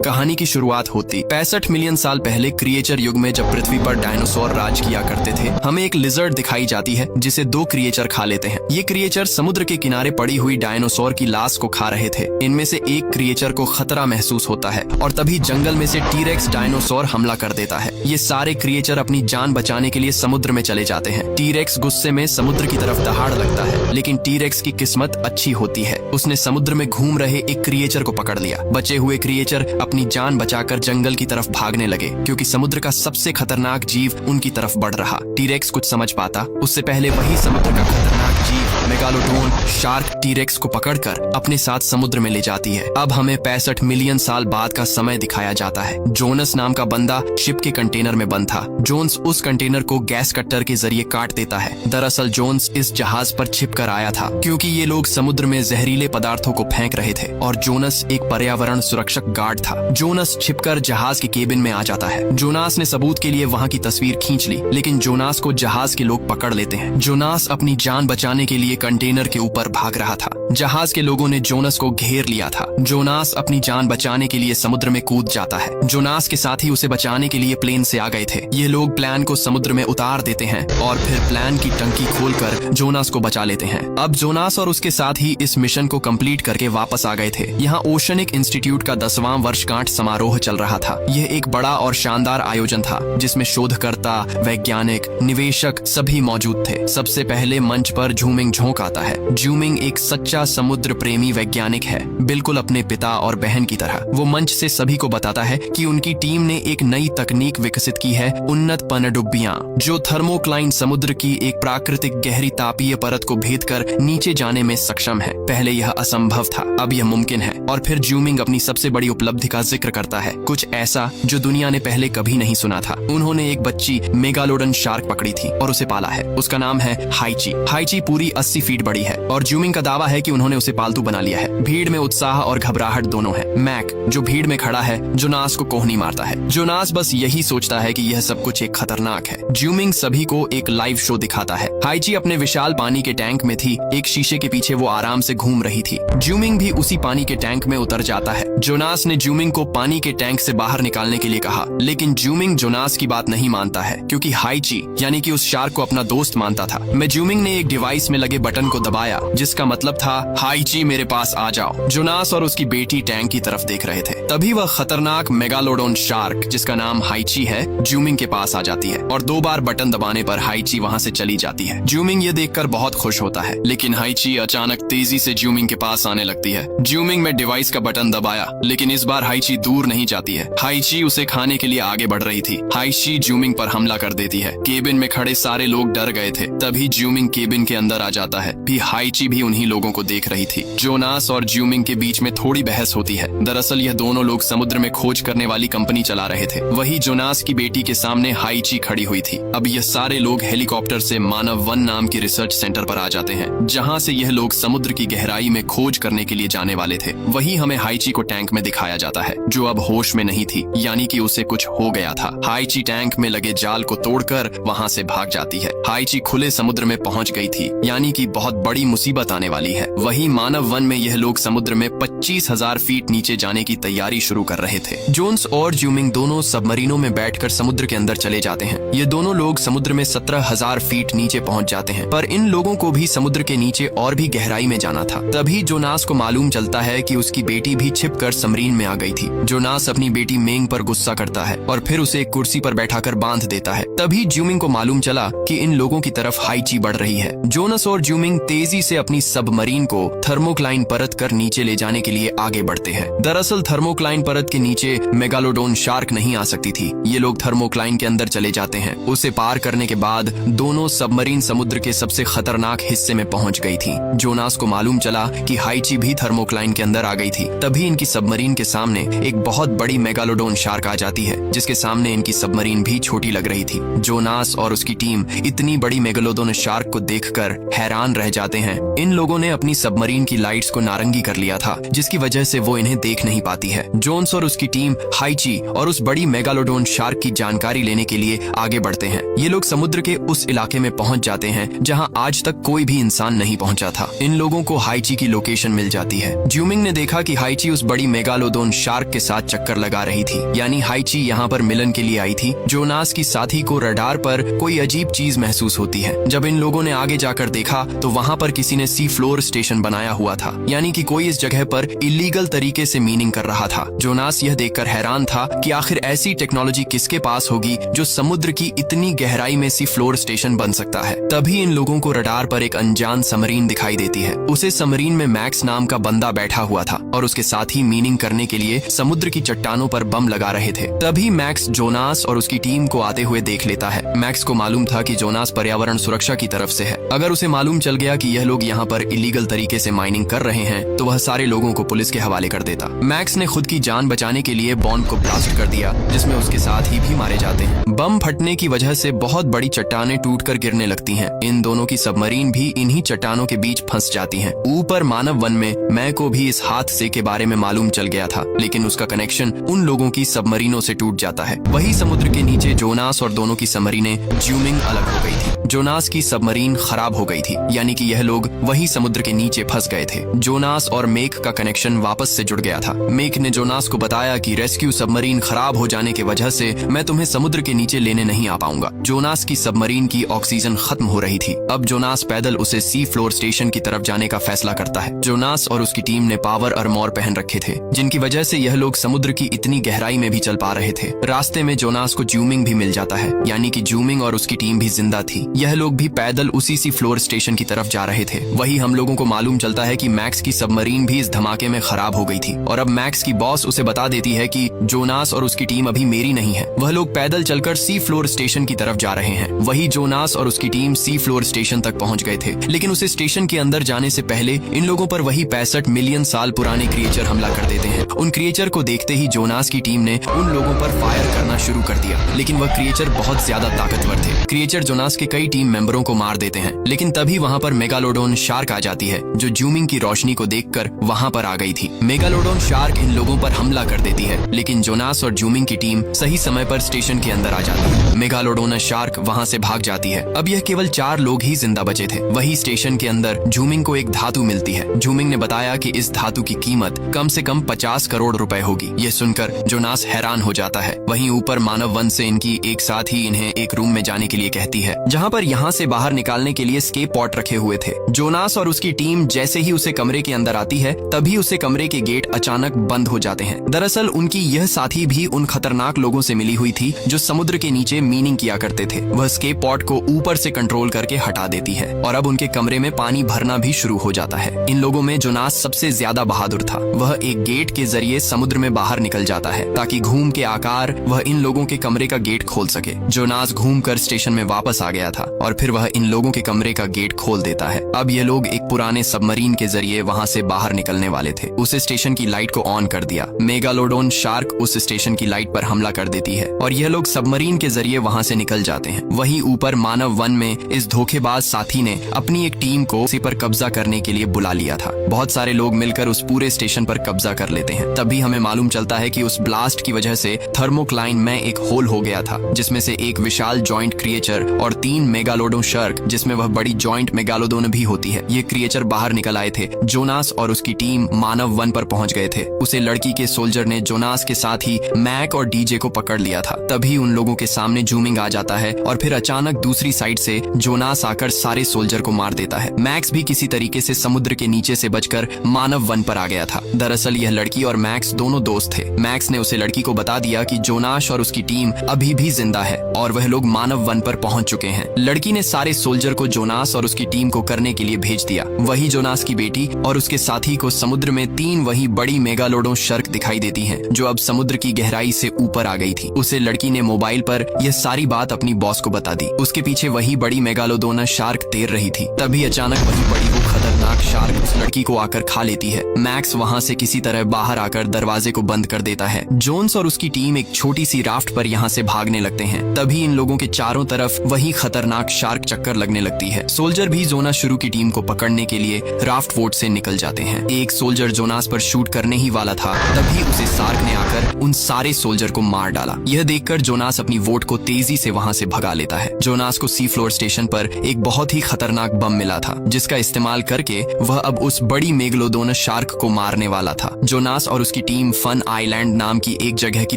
कहानी की शुरुआत होती 65 मिलियन साल पहले क्रिएचर युग में, जब पृथ्वी पर डायनासोर राज किया करते थे। हमें एक लिजर्ड दिखाई जाती है जिसे दो क्रिएचर खा लेते हैं। ये क्रिएचर समुद्र के किनारे पड़ी हुई डायनासोर की लाश को खा रहे थे। इनमें से एक क्रिएचर को खतरा महसूस होता है और तभी जंगल में से टीरेक्स डायनासोर हमला कर देता है। ये सारे क्रिएचर अपनी जान बचाने के लिए समुद्र में चले जाते हैं। टीरेक्स गुस्से में समुद्र की तरफ दहाड़ लगता है, लेकिन टीरेक्स की किस्मत अच्छी होती है। उसने समुद्र में घूम रहे एक क्रिएचर को पकड़ लिया। बचे हुए क्रिएचर अपनी जान बचाकर जंगल की तरफ भागने लगे, क्योंकि समुद्र का सबसे खतरनाक जीव उनकी तरफ बढ़ रहा। टीरेक्स कुछ समझ पाता उससे पहले वही समुद्र का खतरनाक जीव मेगालोडोन शार्क टीरेक्स को पकड़कर अपने साथ समुद्र में ले जाती है। अब हमें 65 मिलियन साल बाद का समय दिखाया जाता है। जोनस नाम का बंदा शिप के कंटेनर में बंद था। जोन्स उस कंटेनर को गैस कट्टर के जरिए काट देता है। दरअसल जोन्स इस जहाज पर छिप कर आया था, क्योंकि ये लोग समुद्र में जहरीले पदार्थों को फेंक रहे थे और जोनस एक पर्यावरण सुरक्षक गार्ड था। जोनस छिपकर जहाज के केबिन में आ जाता है। जोनास ने सबूत के लिए वहाँ की तस्वीर खींच ली, लेकिन जोनास को जहाज के लोग पकड़ लेते हैं। जोनास अपनी जान बचाने के लिए कंटेनर के ऊपर भाग रहा था। जहाज के लोगों ने जोनस को घेर लिया था। जोनास अपनी जान बचाने के लिए समुद्र में कूद जाता है। जोनास के साथी उसे बचाने के लिए प्लेन से आ गए थे। ये लोग प्लेन को समुद्र में उतार देते हैं और फिर प्लेन की टंकी खोलकर जोनास को बचा लेते हैं। अब जोनास और उसके साथी इस मिशन को कंप्लीट करके वापस आ गए थे। यहाँ ओशनिक इंस्टीट्यूट का 10वां वर्षगांठ समारोह चल रहा था। यह एक बड़ा और शानदार आयोजन था, जिसमें शोधकर्ता, वैज्ञानिक, निवेशक सभी मौजूद थे। सबसे पहले मंच पर जूमिंग झोंक आता है। जूमिंग एक सच्चा समुद्र प्रेमी वैज्ञानिक है, बिल्कुल अपने पिता और बहन की तरह। वो मंच से सभी को बताता है कि उनकी टीम ने एक नई तकनीक विकसित की है, उन्नत पनडुब्बियां, जो थर्मोक्लाइन समुद्र की एक प्राकृतिक गहरी तापीय परत को भेदकर नीचे जाने में सक्षम है। पहले यह असंभव था, अब यह मुमकिन है। और फिर जूमिंग अपनी सबसे बड़ी उपलब्धि का जिक्र करता है, कुछ ऐसा जो दुनिया ने पहले कभी नहीं सुना था। उन्होंने एक बच्ची मेगालोडन शार्क पकड़ी थी और उसे पाला है। उसका नाम है हाइची। हाइची पूरी 80 फीट बड़ी है और जूमिंग का दावा है कि उन्होंने उसे पालतू बना लिया है। भीड़ में उत्साह और घबराहट दोनों है। मैक, जो भीड़ में खड़ा है, जोनास को कोहनी मारता है। जोनास बस यही सोचता है कि यह सब कुछ एक खतरनाक है। जूमिंग सभी को एक लाइव शो दिखाता है। हाइची अपने विशाल पानी के टैंक में थी। एक शीशे के पीछे वो आराम से घूम रही थी। जूमिंग भी उसी पानी के टैंक में उतर जाता है। जोनास ने जूमिंग को पानी के टैंक से बाहर निकालने के लिए कहा, लेकिन जूमिंग जोनास की बात नहीं मानता है, क्योंकि हाइची यानी कि उस शार्क को अपना दोस्त मानता था। जूमिंग ने एक डिवाइस में लगे बटन को दबाया, जिसका मतलब था, हाइची मेरे पास आ जाओ। जोनास और उसकी बेटी टैंक की तरफ देख रहे थे। तभी वह खतरनाक मेगालोडोन शार्क, जिसका नाम हाइची है, जूमिंग के पास आ जाती है और 2 बार बटन दबाने पर हाइची वहाँ से चली जाती है। जूमिंग ये देखकर बहुत खुश होता है, लेकिन हाइची अचानक तेजी से जूमिंग के पास आने लगती है। जूमिंग में डिवाइस का बटन दबाया, लेकिन इस बार हाइची दूर नहीं जाती है। हाइची उसे खाने के लिए आगे बढ़ रही थी। हाइची जूमिंग पर हमला कर देती है। केबिन में खड़े सारे लोग डर गए थे। तभी जूमिंग केबिन के अंदर आ जाता है। भी हाइची भी उन्हीं लोगों को देख रही थी। जोनास और जूमिंग के बीच में थोड़ी बहस होती है। दरअसल यह दोनों लोग समुद्र में खोज करने वाली कंपनी चला रहे थे। वही जोनास की बेटी के सामने हाइची खड़ी हुई थी। अब यह सारे लोग हेलीकॉप्टर से मानव वन नाम के रिसर्च सेंटर पर आ जाते हैं, जहाँ से यह लोग समुद्र की गहराई में खोज करने के लिए जाने वाले थे। वही हमें हाइची को टैंक में दिखाया जाता है, जो अब होश में नहीं थी, यानी कि उसे कुछ हो गया था। हाइची टैंक में लगे जाल को तोड़कर वहाँ से भाग जाती है। हाइची खुले समुद्र में पहुँच गई थी, यानी कि बहुत बड़ी मुसीबत आने वाली है। वही मानव वन में यह लोग समुद्र में 25,000 फीट नीचे जाने की तैयारी शुरू कर रहे थे। जोन्स और जूमिंग दोनों सबमरीनों में बैठकर समुद्र के अंदर चले जाते हैं। ये दोनों लोग समुद्र में 17,000 फीट नीचे पहुंच जाते हैं, पर इन लोगों को भी समुद्र के नीचे और भी गहराई में जाना था। तभी जोनास को मालूम चलता है कि उसकी बेटी भी छिपकर सबमरीन में आ गई थी। जोनास अपनी बेटी मेंग पर गुस्सा करता है और फिर उसे एक कुर्सी पर बैठाकर बांध देता है। तभी जूमिंग को मालूम चला कि इन लोगों की तरफ हाइची बढ़ रही है। जोनास और जूमिंग तेजी से अपनी सबमरीन को थर्मोक्लाइन परत कर नीचे ले जाने के लिए आगे बढ़ते हैं। दरअसल थर्मोक्लाइन परत के नीचे मेगालोडोन शार्क नहीं आ सकती थी। ये लोग थर्मोक्लाइन के अंदर चले जाते हैं। उसे पार करने के बाद दोनों सबमरीन समुद्र के सबसे खतरनाक हिस्से में पहुंच गई थी। जोनास को मालूम चला कि हाइची भी थर्मोक्लाइन के अंदर आ गई थी। तभी इनकी सबमरीन के सामने एक बहुत बड़ी मेगालोडोन शार्क आ जाती है, जिसके सामने इनकी सबमरीन भी छोटी लग रही थी। जोनास और उसकी टीम इतनी बड़ी मेगालोडोन शार्क को देखकर हैरान हैरान रह जाते हैं। इन लोगों ने अपनी सबमरीन की लाइट्स को नारंगी कर लिया था, जिसकी वजह से वो इन्हें देख नहीं पाती है। जोन्स और उसकी टीम हाइची और उस बड़ी मेगालोडोन शार्क की जानकारी लेने के लिए आगे बढ़ते हैं। ये लोग समुद्र के उस इलाके में पहुंच जाते हैं जहां आज तक कोई भी इंसान नहीं पहुंचा था। इन लोगों को हाइची की लोकेशन मिल जाती है। ज्यूमिंग ने देखा कि हाइची उस बड़ी मेगालोडोन शार्क के साथ चक्कर लगा रही थी, यानी हाइची यहाँ पर मिलन के लिए आई थी। जोनास की साथी को रडार पर कोई अजीब चीज महसूस होती है। जब इन लोगों ने आगे जाकर देखा तो वहाँ पर किसी ने सी फ्लोर स्टेशन बनाया हुआ था, यानी कि कोई इस जगह पर इलीगल तरीके से मीनिंग कर रहा था। जोनास यह देखकर हैरान था कि आखिर ऐसी टेक्नोलॉजी किसके पास होगी जो समुद्र की इतनी गहराई में सी फ्लोर स्टेशन बन सकता है। तभी इन लोगों को रडार पर एक अनजान सबमरीन दिखाई देती है। उसे सबमरीन में मैक्स नाम का बंदा बैठा हुआ था और उसके साथ ही मीनिंग करने के लिए समुद्र की चट्टानों पर बम लगा रहे थे। तभी मैक्स जोनास और उसकी टीम को आते हुए देख लेता है। मैक्स को मालूम था कि जोनास पर्यावरण सुरक्षा की तरफ से है। अगर उसे मालूम चल गया कि यह लोग यहाँ पर इलीगल तरीके से माइनिंग कर रहे हैं तो वह सारे लोगों को पुलिस के हवाले कर देता। मैक्स ने खुद की जान बचाने के लिए बॉम्ब को ब्लास्ट कर दिया, जिसमें उसके साथ ही भी मारे जाते हैं। बम फटने की वजह से बहुत बड़ी चट्टानें टूटकर गिरने लगती हैं। इन दोनों की सबमरीन भी इन्हीं चट्टानों के बीच फंस जाती हैं। ऊपर मानव वन में मैं को भी इस हादसे के बारे में मालूम चल गया था, लेकिन उसका कनेक्शन उन लोगों की सबमरीनों से टूट जाता है। वही समुद्र के नीचे जोनास और दोनों की सबमरीनें ज्यूमिंग अलग हो गई थी। जोनास की सबमरीन खराब हो गई थी, यानी कि यह लोग वही समुद्र के नीचे फंस गए थे। जोनास और मेक का कनेक्शन वापस से जुड़ गया था। मेक ने जोनास को बताया कि रेस्क्यू सबमरीन खराब हो जाने की वजह से मैं तुम्हें समुद्र के नीचे लेने नहीं आ पाऊंगा। जोनास की सबमरीन की ऑक्सीजन खत्म हो रही थी। अब जोनास पैदल उसे सी फ्लोर स्टेशन की तरफ जाने का फैसला करता है। जोनास और उसकी टीम ने पावर आर्मोर पहन रखे थे, जिनकी वजह से यह लोग समुद्र की इतनी गहराई में भी चल पा रहे थे। रास्ते में जोनास को ज्यूमिंग भी मिल जाता है, यानी कि ज्यूमिंग और उसकी टीम भी जिंदा थी। यह लोग भी पैदल उसी सी फ्लोर स्टेशन की तरफ जा रहे थे। वही हम लोगों को मालूम चलता है कि मैक्स की सबमरीन भी इस धमाके में खराब हो गई थी और अब मैक्स की बॉस उसे बता देती है कि जोनास और उसकी टीम अभी मेरी नहीं है। वह लोग पैदल चलकर सी फ्लोर स्टेशन की तरफ जा रहे हैं। वही जोनास और उसकी टीम सी फ्लोर स्टेशन तक पहुंच गए थे, लेकिन उसे स्टेशन के अंदर जाने से पहले इन लोगों पर वही 65 मिलियन साल पुराने क्रिएचर हमला कर देते हैं। उन क्रिएचर को देखते ही जोनास की टीम ने उन लोगों पर फायर करना शुरू कर दिया, लेकिन वह क्रिएचर बहुत ज्यादा ताकतवर थे। क्रिएचर जोनास के कई टीम मेंबरों को मार देते हैं, लेकिन तभी वहाँ पर मेगालोडोन शार्क आ जाती है, जो ज्यूमिंग की रोशनी को देखकर वहाँ पर आ गई थी। मेगालोडोन शार्क इन लोगों पर हमला कर देती है, लेकिन जोनास और ज्यूमिंग की टीम सही समय पर स्टेशन के अंदर आ जाती है। मेगालोडोन शार्क वहाँ से भाग जाती है। अब यह केवल 4 लोग ही जिंदा बचे थे। वही स्टेशन के अंदर ज्यूमिंग को एक धातु मिलती है। ज्यूमिंग ने बताया कि इस धातु की कीमत कम से कम 50 करोड़ रुपए होगी। यह सुनकर जोनास हैरान हो जाता है। वहीं ऊपर मानव वन से इनकी एक साथ ही इन्हें एक रूम में जाने के लिए कहती है, जहाँ पर यहाँ से बाहर निकालने के लिए स्केप पॉट रखे हुए थे। जोनास और उसकी टीम जैसे ही उसे कमरे के अंदर आती है, तभी उसे कमरे के गेट अचानक बंद हो जाते हैं। दरअसल उनकी यह साथी भी उन खतरनाक लोगों से मिली हुई थी जो समुद्र के नीचे मीनिंग किया करते थे। वह स्केप पॉट को ऊपर से कंट्रोल करके हटा देती है और अब उनके कमरे में पानी भरना भी शुरू हो जाता है। इन लोगों में जोनास सबसे ज्यादा बहादुर था। वह एक गेट के जरिए समुद्र में बाहर निकल जाता है ताकि घूम के आकार वह इन लोगों के कमरे का गेट खोल सके। जोनास घूमकर स्टेशन में वापस आ गया था और फिर वह इन लोगों के कमरे का गेट खोल देता है। अब ये लोग एक पुराने सबमरीन के जरिए वहाँ से बाहर निकलने वाले थे। उस स्टेशन की लाइट को ऑन कर दिया। मेगालोडोन शार्क उस स्टेशन की लाइट पर हमला कर देती है और यह लोग सबमरीन के जरिए वहाँ से निकल जाते हैं। वहीं ऊपर मानव वन में इस धोखेबाज साथी ने अपनी एक टीम को उसी पर कब्जा करने के लिए बुला लिया था। बहुत सारे लोग मिलकर उस पूरे स्टेशन पर कब्जा कर लेते हैं। तभी हमें मालूम चलता है कि उस ब्लास्ट की वजह से थर्मोक्लाइन में एक होल हो गया था, जिसमें से एक विशाल जॉइंट क्रिएचर और 3 मेगालोडोन शार्क, जिसमें वह बड़ी जॉइंट मेगालोडोन भी होती है। ये क्रिएचर बाहर निकल आए थे। जोनास और उसकी टीम मानव वन पर पहुंच गए थे। उसे लड़की के सोल्जर ने जोनास के साथ ही मैक और डीजे को पकड़ लिया था। तभी उन लोगों के सामने जूमिंग आ जाता है और फिर अचानक दूसरी साइड से जोनास आकर सारे सोल्जर को मार देता है। मैक्स भी किसी तरीके से समुद्र के नीचे से बचकर मानव वन पर आ गया था। दरअसल यह लड़की और मैक्स दोनों दोस्त थे। मैक्स ने उसे लड़की को बता दिया कि जोनास और उसकी टीम अभी भी जिंदा है और वह लोग मानव वन पर पहुंच चुके हैं। लड़की ने सारे सोल्जर को जोनास और उसकी टीम को करने के लिए भेज दिया। वही जोनास की बेटी और उसके साथी को समुद्र में 3 वही बड़ी मेगालोडोन शार्क दिखाई देती हैं, जो अब समुद्र की गहराई से ऊपर आ गई थी। उसे लड़की ने मोबाइल पर यह सारी बात अपनी बॉस को बता दी। उसके पीछे वही बड़ी मेगालोडोन शार्क तैर रही थी। तभी अचानक वही बड़ी वो खतरनाक खतरनाक शार्क उस लड़की को आकर खा लेती है। मैक्स वहाँ से किसी तरह बाहर आकर दरवाजे को बंद कर देता है। जोन्स और उसकी टीम एक छोटी सी राफ्ट पर यहाँ से भागने लगते हैं। तभी इन लोगों के चारों तरफ वही खतरनाक शार्क चक्कर लगने लगती है। सोल्जर भी जोनास शुरू की टीम को पकड़ने के लिए राफ्ट बोट से निकल जाते हैं। एक सोल्जर जोनास पर शूट करने ही वाला था, तभी उसे शार्क ने आकर उन सारे सोल्जर को मार डाला। यह देखकर जोनास अपनी वोट को तेजी से वहाँ से भगा लेता है। जोनास को सी फ्लोर स्टेशन पर एक बहुत ही खतरनाक बम मिला था, जिसका इस्तेमाल करके वह अब उस बड़ी मेगलोडोनस शार्क को मारने वाला था। जोनास और उसकी टीम फन आइलैंड नाम की एक जगह की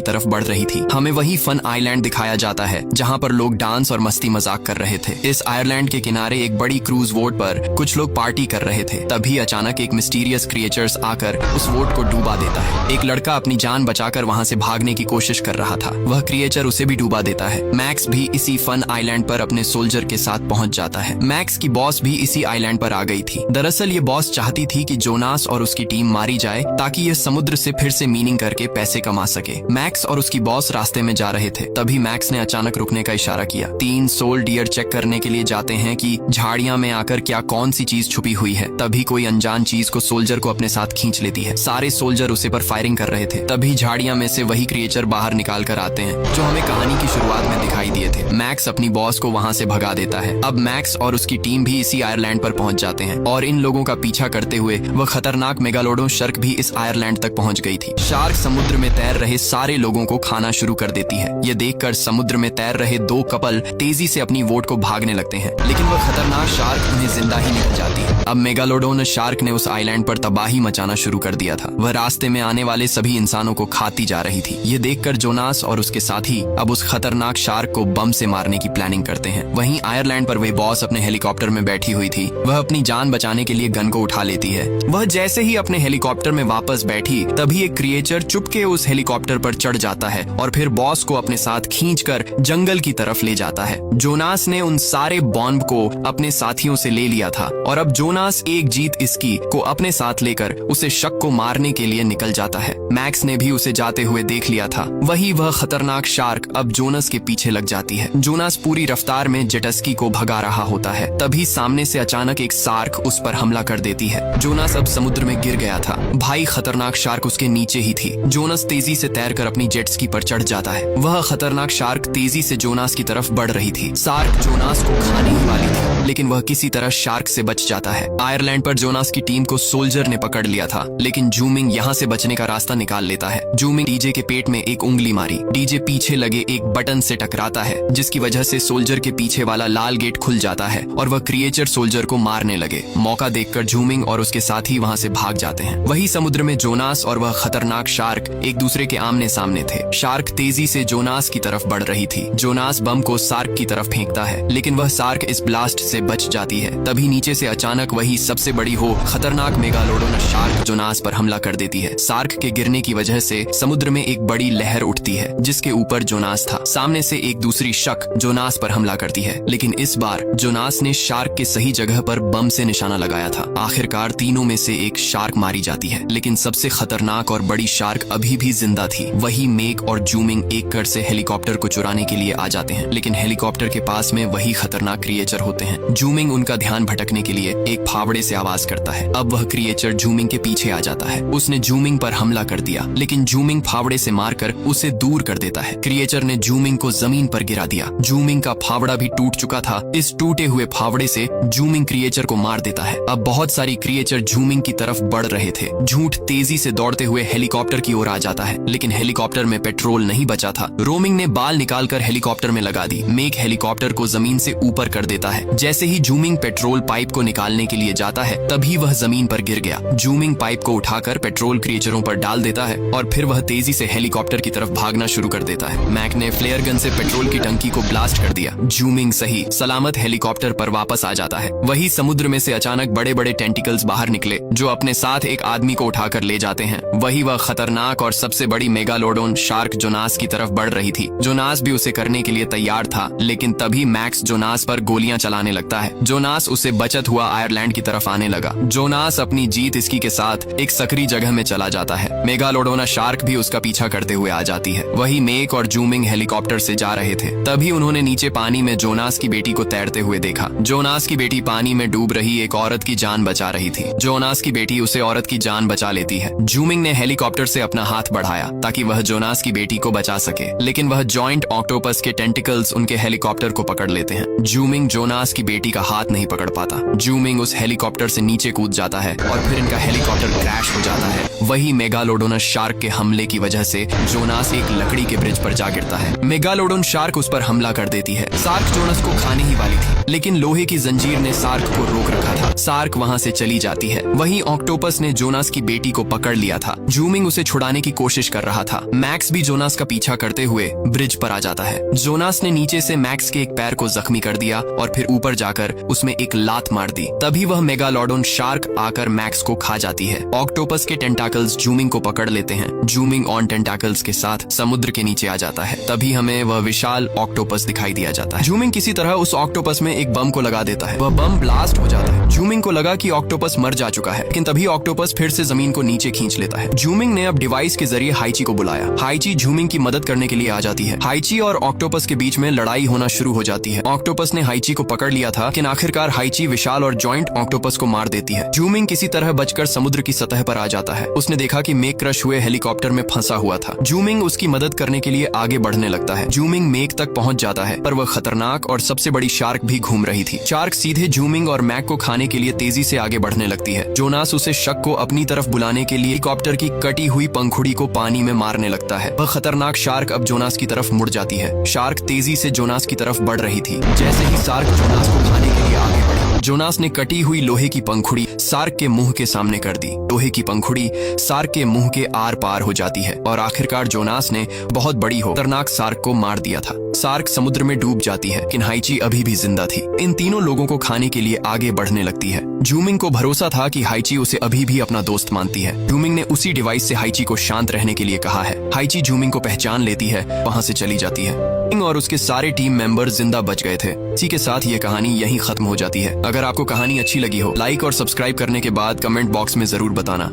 तरफ बढ़ रही थी। हमें वही फन आइलैंड दिखाया जाता है जहाँ पर लोग डांस और मस्ती मजाक कर रहे थे। इस आयरलैंड के किनारे एक बड़ी क्रूज बोट पर कुछ लोग पार्टी कर रहे थे। तभी अचानक एक मिस्टीरियस क्रिएचर्स आकर उस बोट को डूबा देता है। एक लड़का अपनी जान बचाकर वहाँ से भागने की कोशिश कर रहा था। वह क्रिएचर उसे भी डूबा देता है। मैक्स भी इसी फन आइलैंड पर अपने सोल्जर के साथ पहुंच जाता है। मैक्स की बॉस भी इसी आइलैंड पर आ गई थी। दरअसल ये बॉस चाहती थी कि जोनास और उसकी टीम मारी जाए ताकि यह समुद्र से फिर से मीनिंग करके पैसे कमा सके। मैक्स और उसकी बॉस रास्ते में जा रहे थे। तभी मैक्स ने अचानक रुकने का इशारा किया। 3 सोल डियर चेक करने के लिए जाते हैं कि झाड़ियां में आकर क्या कौन सी चीज छुपी हुई है। तभी कोई अनजान चीज को सोल्जर को अपने साथ खींच लेती है। सारे सोल्जर उसे पर फायरिंग कर रहे थे। तभी झाड़ियां में से वही क्रिएचर बाहर निकाल कर आते हैं जो हमें कहानी की शुरुआत में दिखाई दिए थे। मैक्स अपनी बॉस को वहां से भगा देता है। अब मैक्स और उसकी टीम भी इसी आयरलैंड पर पहुंच जाते हैं और इन लोगों का पीछा करते हुए वह खतरनाक मेगालोडोन शार्क भी इस आयरलैंड तक पहुंच गई थी। शार्क समुद्र में तैर रहे सारे लोगों को खाना शुरू कर देती है। ये देखकर समुद्र में तैर रहे 2 कपल तेजी से अपनी वोट को भागने लगते हैं, लेकिन वह खतरनाक शार्क उन्हें जिंदा ही निकल जाती है। अब मेगालोडोन शार्क ने उस आइलैंड पर तबाही मचाना शुरू कर दिया था। वह रास्ते में आने वाले सभी इंसानों को खाती जा रही थी। ये देखकर जोनास और उसके साथी अब उस खतरनाक शार्क को बम से मारने की प्लानिंग करते हैं। वहीं आयरलैंड पर वही बॉस अपने हेलीकॉप्टर में बैठी हुई थी। वह अपनी जान बचाने के लिए गन को उठा लेती है। वह जैसे ही अपने हेलीकॉप्टर में वापस बैठी, तभी एक क्रिएचर चुपके उस हेलीकॉप्टर पर चढ़ जाता है और फिर बॉस को अपने साथ खींचकर जंगल की तरफ ले जाता है। जोनास ने उन सारे बॉम्ब को अपने साथियों से ले लिया था और अब जोनास एक जीत इसकी को अपने साथ लेकर उसे शक को मारने के लिए निकल जाता है। मैक्स ने भी उसे जाते हुए देख लिया था। वही वह खतरनाक शार्क अब जोनास के पीछे लग जाती है। जोनास पूरी रफ्तार में जेटस्की को भगा रहा होता है। तभी सामने से अचानक एक शार्क उस पर हमला कर देती है। जोनास अब समुद्र में गिर गया था। भाई खतरनाक शार्क उसके नीचे ही थी। जोनास तेजी से तैरकर अपनी जेटस्की पर चढ़ जाता है। वह खतरनाक शार्क तेजी से जोनास की तरफ बढ़ रही थी। शार्क जोनास को खाने ही वाली थी, लेकिन वह किसी तरह शार्क से बच जाता है। आयरलैंड पर जोनास की टीम को सोल्जर ने पकड़ लिया था, लेकिन जूमिंग यहाँ से बचने का रास्ता निकाल लेता है। जूमिंग डीजे के पेट में एक उंगली मारी। डीजे पीछे लगे एक बटन से टकराता है, जिसकी वजह से सोल्जर के पीछे वाला लाल गेट खुल जाता है और वह क्रिएचर सोल्जर को मारने लगे। मौका देखकर जूमिंग और उसके साथी वहाँ से भाग जाते हैं। वही समुद्र में जोनास और वह खतरनाक शार्क एक दूसरे के आमने सामने थे। शार्क तेजी से जोनास की तरफ बढ़ रही थी। जोनास बम को शार्क की तरफ फेंकता है, लेकिन वह शार्क इस ब्लास्ट से बच जाती है। तभी नीचे से अचानक वही सबसे बड़ी हो खतरनाक मेगालोडोन शार्क जोनास पर हमला कर देती है। शार्क के गिरने की वजह से समुद्र में एक बड़ी लहर उठती है, जिसके ऊपर जोनास था। सामने से एक दूसरी शक जोनास पर हमला करती है, लेकिन इस बार जोनास ने शार्क के सही जगह पर बम से निशाना लगाया था। आखिरकार तीनों में से एक शार्क मारी जाती है, लेकिन सबसे खतरनाक और बड़ी शार्क अभी भी जिंदा थी। वही मेक और जूमिंग एक कर से हेलीकॉप्टर को चुराने के लिए आ जाते हैं, लेकिन हेलीकॉप्टर के पास में वही खतरनाक क्रिएचर होते हैं। जूमिंग उनका ध्यान भटकने के लिए एक फावड़े से आवाज करता है। अब वह क्रिएचर जूमिंग के पीछे आ जाता है। उसने जूमिंग पर हमला कर दिया, लेकिन जूमिंग फावड़े से मारकर उसे दूर कर देता है। क्रिएचर ने जूमिंग को जमीन पर गिरा दिया। जूमिंग का फावड़ा भी टूट चुका था। इस टूटे हुए फावड़े से जूमिंग क्रिएचर को मार देता है। अब बहुत सारी क्रिएचर जूमिंग की तरफ बढ़ रहे थे। झूठ तेजी से दौड़ते हुए हेलीकॉप्टर की ओर आ जाता है, लेकिन हेलीकॉप्टर में पेट्रोल नहीं बचा था। रोमिंग ने बाल निकालकर हेलीकॉप्टर में लगा दी। मेक हेलीकॉप्टर को जमीन से ऊपर कर देता है। जैसे ही जूमिंग पेट्रोल पाइप को निकालने के लिए जाता है, तभी वह जमीन पर गिर गया। जूमिंग पाइप को उठाकर पेट्रोल क्रिएचरों पर डाल देता है और फिर वह तेजी से हेलीकॉप्टर की तरफ भागना शुरू कर देता है। मैक ने फ्लेयर गन से पेट्रोल की टंकी को ब्लास्ट कर दिया। जूमिंग सही सलामत हेलीकॉप्टर पर वापस आ जाता है। वही समुद्र में से अचानक बड़े बड़े टेंटिकल्स बाहर निकले, जो अपने साथ एक आदमी को उठाकर ले जाते हैं। वही वह खतरनाक और सबसे बड़ी मेगालोडोन शार्क जोनास की तरफ बढ़ रही थी। जोनास भी उसे करने के लिए तैयार था, लेकिन तभी मैक्स जोनास पर गोलियां चलाने लगता है। जोनास उसे बचत हुआ आयरलैंड की तरफ आने लगा। जोनास अपनी जीत इसकी के साथ एक सकरी जगह में चला जाता है। मेगालोडोना शार्क भी उसका पीछा करते हुए आ जाती है। वही मेक और जूमिंग हेलीकॉप्टर से जा रहे थे। तभी उन्होंने नीचे पानी में जोनास की बेटी को तैरते हुए देखा। जोनास की बेटी पानी में डूब रही एक औरत की जान बचा रही थी। जोनास की बेटी उसे औरत की जान बचा लेती है। जूमिंग ने हेलीकॉप्टर से अपना हाथ बढ़ाया ताकि वह जोनास की बेटी को बचा सके, लेकिन वह जॉइंट ऑक्टोपस के टेंटिकल्स उनके हेलीकॉप्टर को पकड़ लेते हैं। जूमिंग जोनास की बेटी का हाथ नहीं पकड़ पाता। जूमिंग उस हेलीकॉप्टर से नीचे कूद जाता है और फिर इनका हेलीकॉप्टर क्रैश हो जाता है। वही मेगालोडोनस शार्क के हमले की वजह से जोनास एक लकड़ी के ब्रिज पर जा गिरता है। मेगालोडोन शार्क उस पर हमला कर देती है। सार्क जोनास को खाने ही वाली थी, लेकिन लोहे की जंजीर ने सार्क को रोक रखा था। सार्क वहां से चली जाती है। वहीं ऑक्टोपस ने जोनास की बेटी को पकड़ लिया था। जूमिंग उसे छुड़ाने की कोशिश कर रहा था। मैक्स भी जोनास का पीछा करते हुए ब्रिज पर आ जाता है। जोनास ने नीचे से मैक्स के एक पैर को जख्मी कर दिया और फिर ऊपर जाकर उसमें एक लात मार दी। तभी वह मेगालोडोन शार्क आकर मैक्स को खा जाती है। ऑक्टोपस के टेंटाकल्स जूमिंग को पकड़ लेते हैं। जूमिंग ऑन टेंटाकल्स के साथ समुद्र के नीचे आ जाता है। तभी हमें वह विशाल ऑक्टोपस दिखाई दिया जाता है। जूमिंग किसी तरह उस ऑक्टोपस में एक बम को लगा देता है। वह बम ब्लास्ट हो जाता है। जूमिंग को लगा कि ऑक्टोपस मर जा चुका है, लेकिन तभी ऑक्टोपस फिर से जमीन को नीचे खींच लेता है। जूमिंग ने अब डिवाइस के जरिए हाइची को बुलाया। हाइची जूमिंग की मदद करने के लिए आ जाती है। हाइची और ऑक्टोपस के बीच में लड़ाई होना शुरू हो जाती है। ऑक्टोपस ने हाइची को पकड़ लिया था, लेकिन आखिरकार हाइची विशाल और जॉइंट ऑक्टोपस को मार देती है। जूमिंग किसी तरह बचकर समुद्र की सतह पर आ जाता है। उसने देखा कि मेक क्रश हुए हेलीकॉप्टर में फंसा हुआ था। जूमिंग उसकी मदद करने के लिए आगे बढ़ने लगता है। जूमिंग मेक तक पहुंच जाता है, पर वह खतरनाक और सबसे बड़ी शार्क भी घूम रही थी। शार्क सीधे जूमिंग और मैक को खाने के लिए तेजी से आगे बढ़ने लगती है। जोनास उसे शक को अपनी तरफ बुलाने के लिए हेलीकॉप्टर की कटी हुई पंखुड़ी को पानी में मारने लगता है। वह खतरनाक शार्क अब जोनास की तरफ मुड़ जाती है। शार्क तेजी से जोनास की तरफ बढ़ रही थी। जैसे ही शार्क जोनास को खाने के लिए आगे बढ़ी, जोनास ने कटी हुई लोहे की पंखुड़ी शार्क के मुंह के सामने कर दी। लोहे की पंखुड़ी शार्क के मुंह के आर पार हो जाती है और आखिरकार जोनास ने बहुत बड़ी खतरनाक शार्क को मार दिया था। शार्क समुद्र में डूब जाती है, लेकिन हाइची अभी भी जिंदा थी। इन तीनों लोगों को खाने के लिए आगे बढ़ने लगती है। जूमिंग को भरोसा था कि हाइची उसे अभी भी अपना दोस्त मानती है। जूमिंग ने उसी डिवाइस से हाइची को शांत रहने के लिए कहा है। हाइची जूमिंग को पहचान लेती है, वहां से चली जाती है। और उसके सारे टीम मेंबर जिंदा बच गए थे। इसी के साथ ये कहानी यहीं खत्म हो जाती है। अगर आपको कहानी अच्छी लगी हो, लाइक और सब्सक्राइब करने के बाद कमेंट बॉक्स में जरूर बताना।